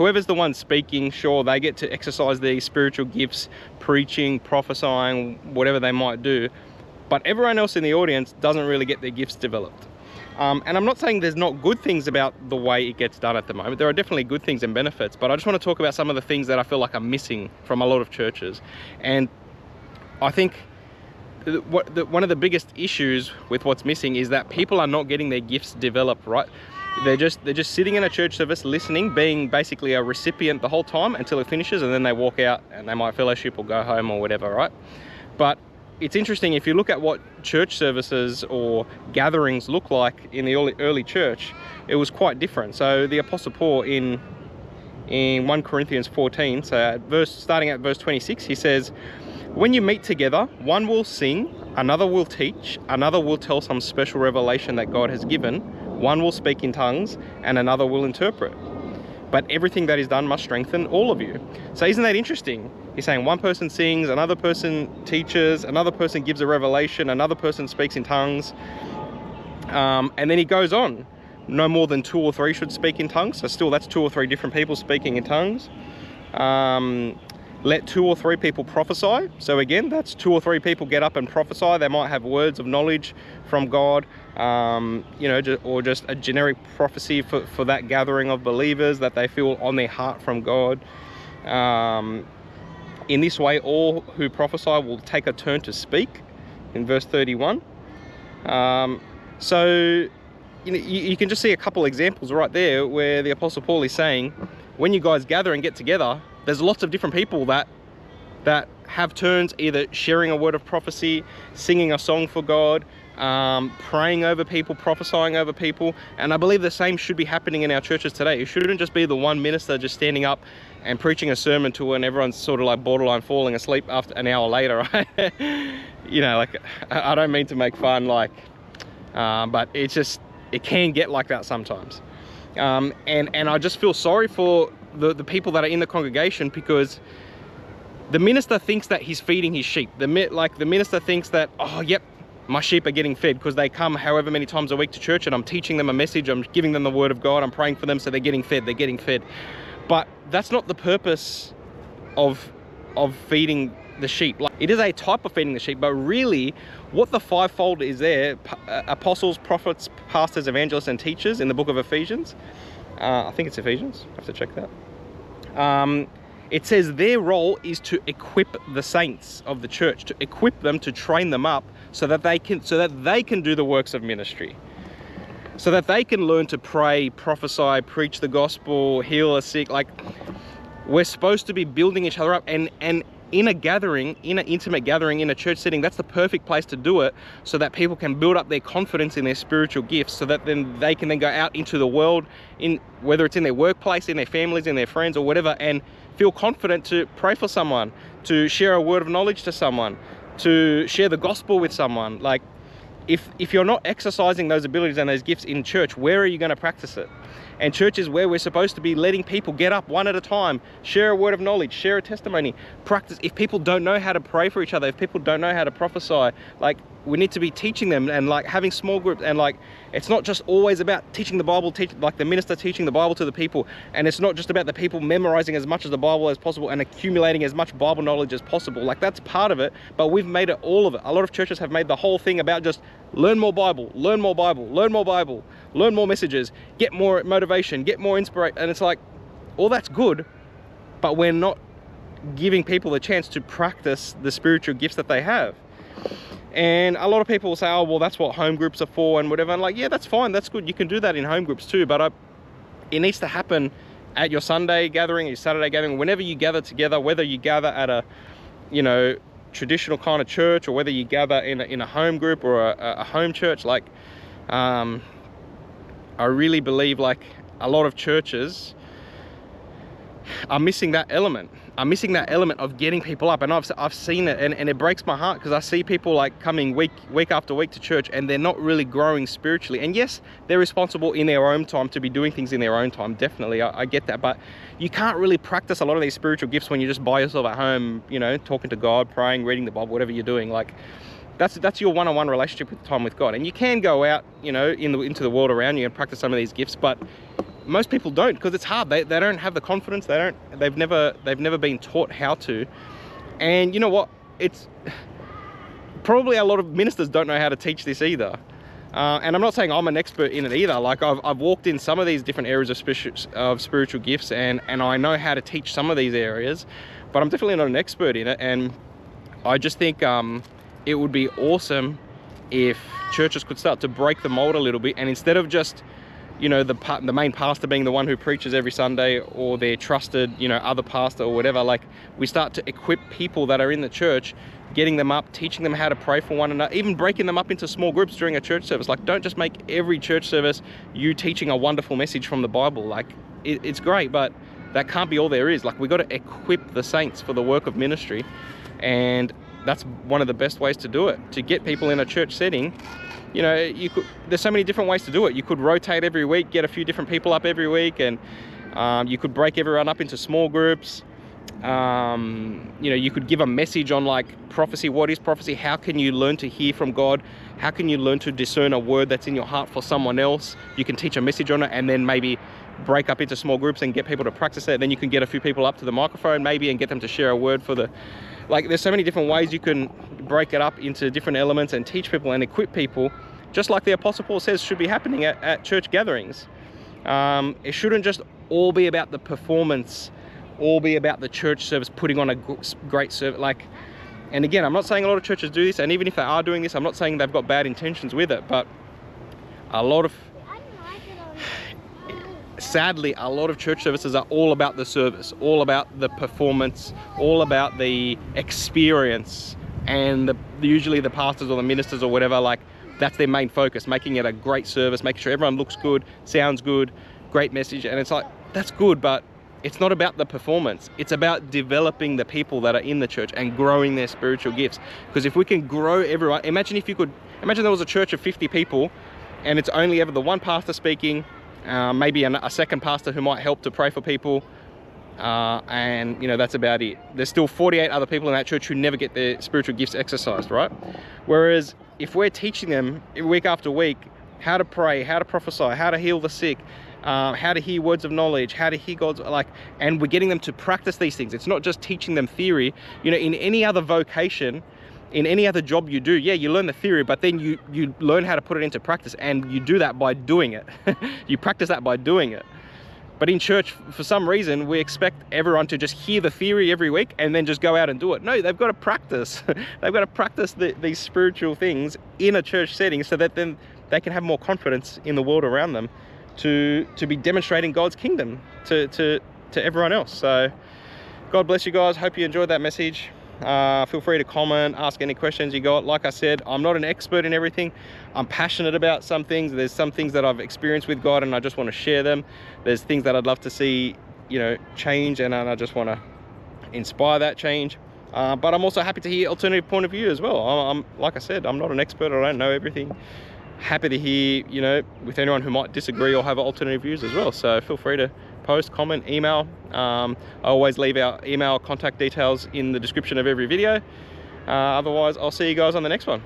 whoever's the one speaking, sure, they get to exercise these spiritual gifts, preaching, prophesying, whatever they might do. But everyone else in the audience doesn't really get their gifts developed. And I'm not saying there's not good things about the way it gets done at the moment. There are definitely good things and benefits, but I just want to talk about some of the things that I feel like are missing from a lot of churches. And I think one of the biggest issues with what's missing is that people are not getting their gifts developed right. They're just sitting in a church service, listening, being basically a recipient the whole time until it finishes, and then they walk out and they might fellowship or go home or whatever, right? But it's interesting, if you look at what church services or gatherings look like in the early church, it was quite different. So the Apostle Paul in 1 Corinthians 14, so starting at verse 26, he says, "When you meet together, one will sing, another will teach, another will tell some special revelation that God has given, one will speak in tongues, and another will interpret. But everything that is done must strengthen all of you." So isn't that interesting? He's saying one person sings, another person teaches, another person gives a revelation, another person speaks in tongues. And then he goes on. No more than 2 or 3 should speak in tongues. So still, that's 2 or 3 different people speaking in tongues. Let 2 or 3 people prophesy. So again, that's 2 or 3 people get up and prophesy. They might have words of knowledge from God, or just a generic prophecy for that gathering of believers that they feel on their heart from God. In this way, all who prophesy will take a turn to speak, in verse 31. So you can just see a couple examples right there where the Apostle Paul is saying, when you guys gather and get together, there's lots of different people that have turns, either sharing a word of prophecy, singing a song for God, praying over people, prophesying over people. And I believe the same should be happening in our churches today. It shouldn't just be the one minister just standing up and preaching a sermon to, and everyone's sort of like borderline falling asleep after an hour later, right? Like, I don't mean to make fun, but it can get like that sometimes. And I just feel sorry for the people that are in the congregation, because the minister thinks that he's feeding his sheep. The minister thinks that, oh, yep, my sheep are getting fed because they come however many times a week to church, and I'm teaching them a message, I'm giving them the word of God, I'm praying for them, so they're getting fed. But that's not the purpose of feeding the sheep. Like, it is a type of feeding the sheep, but really what the fivefold is there, apostles, prophets, pastors, evangelists, and teachers in the book of Ephesians. I think it's Ephesians, I have to check that. It says their role is to equip the saints of the church, to equip them, to train them up so that they can do the works of ministry. So that they can learn to pray, prophesy, preach the gospel, heal the sick. Like, we're supposed to be building each other up, and in a gathering, in an intimate gathering, in a church setting, that's the perfect place to do it, so that people can build up their confidence in their spiritual gifts, so that then they can then go out into the world, whether it's in their workplace, in their families, in their friends, or whatever, and feel confident to pray for someone, to share a word of knowledge to someone, to share the gospel with someone. Like, if you're not exercising those abilities and those gifts in church, where are you going to practice it? And church is where we're supposed to be letting people get up one at a time, share a word of knowledge, share a testimony, practice. If people don't know how to pray for each other, if people don't know how to prophesy, like, we need to be teaching them, and like having small groups, and like, it's not just always about teaching the Bible, like the minister teaching the Bible to the people, and it's not just about the people memorizing as much of the Bible as possible and accumulating as much Bible knowledge as possible. Like, that's part of it, but we've made it all of it. A lot of churches have made the whole thing about just learn more Bible, learn more Bible, learn more Bible, learn more messages, get more motivation, get more inspiration. And it's like, all that's good, but we're not giving people a chance to practice the spiritual gifts that they have. And a lot of people will say, oh, well, that's what home groups are for and whatever. And like, yeah, that's fine, that's good. You can do that in home groups too, but it needs to happen at your Sunday gathering, your Saturday gathering, whenever you gather together, whether you gather at a, traditional kind of church, or whether you gather in a home group or a home church. Like, I really believe, like, a lot of churches are missing that element. I'm missing that element of getting people up, and I've seen it, and it breaks my heart, because I see people like coming week after week to church, and they're not really growing spiritually. And yes, they're responsible in their own time to be doing things in their own time, definitely, I get that, but you can't really practice a lot of these spiritual gifts when you're just by yourself at home, talking to God, praying, reading the Bible, whatever you're doing. Like, that's your one-on-one relationship with time with God. And you can go out, into the world around you and practice some of these gifts, but most people don't, because it's hard. They don't have the confidence. They've never been taught how to. And you know what? It's probably a lot of ministers don't know how to teach this either. And I'm not saying I'm an expert in it either. Like I've walked in some of these different areas of spiritual gifts, and I know how to teach some of these areas, but I'm definitely not an expert in it. And I just think it would be awesome if churches could start to break the mold a little bit, and instead of just, you know, the main pastor being the one who preaches every Sunday, or their trusted, you know, other pastor or whatever, like we start to equip people that are in the church, getting them up, teaching them how to pray for one another, even breaking them up into small groups during a church service. Like, don't just make every church service you teaching a wonderful message from the Bible. Like it's great, but that can't be all there is. Like, we got to equip the saints for the work of ministry, and that's one of the best ways to do it, to get people in a church setting. You know, there's so many different ways to do it. You could rotate every week, get a few different people up every week, and you could break everyone up into small groups. You know, you could give a message on like prophecy. What is prophecy? How can you learn to hear from God? How can you learn to discern a word that's in your heart for someone else? You can teach a message on it, and then maybe break up into small groups and get people to practice it. Then you can get a few people up to the microphone maybe and get them to share a word for the... Like, there's so many different ways you can break it up into different elements and teach people and equip people, just like the Apostle Paul says should be happening at church gatherings. It shouldn't just all be about the performance, all be about the church service putting on a great service. Like, and again, I'm not saying a lot of churches do this, and even if they are doing this, I'm not saying they've got bad intentions with it, but sadly, a lot of church services are all about the service, all about the performance, all about the experience, and usually the pastors or the ministers or whatever, like, that's their main focus, making it a great service, making sure everyone looks good, sounds good, great message. And it's like, that's good, but it's not about the performance. It's about developing the people that are in the church and growing their spiritual gifts. Because if we can grow everyone, imagine there was a church of 50 people and it's only ever the one pastor speaking, maybe a second pastor who might help to pray for people, and you know, that's about it. There's still 48 other people in that church who never get their spiritual gifts exercised, right? Whereas if we're teaching them week after week how to pray, how to prophesy, how to heal the sick, how to hear words of knowledge, how to hear God's, like, and we're getting them to practice these things. It's not just teaching them theory. You know, in any other vocation, in any other job you do, yeah, you learn the theory, but then you learn how to put it into practice, and you do that by doing it. You practice that by doing it. But in church, for some reason, we expect everyone to just hear the theory every week and then just go out and do it. No, they've got to practice. They've got to practice these spiritual things in a church setting, so that then they can have more confidence in the world around them to be demonstrating God's kingdom to everyone else. So God bless you guys. Hope you enjoyed that message. Feel free to comment, ask any questions you got. Like I said, I'm not an expert in everything. I'm passionate about some things. There's some things that I've experienced with God and I just want to share them. There's things that I'd love to see, you know, change, and I just want to inspire that change. But I'm also happy to hear alternative point of view as well. I'm like I said, I'm not an expert. I don't know everything. Happy to hear, you know, with anyone who might disagree or have alternative views as well. So feel free to post, comment, email. I always leave our email contact details in the description of every video. Otherwise, I'll see you guys on the next one.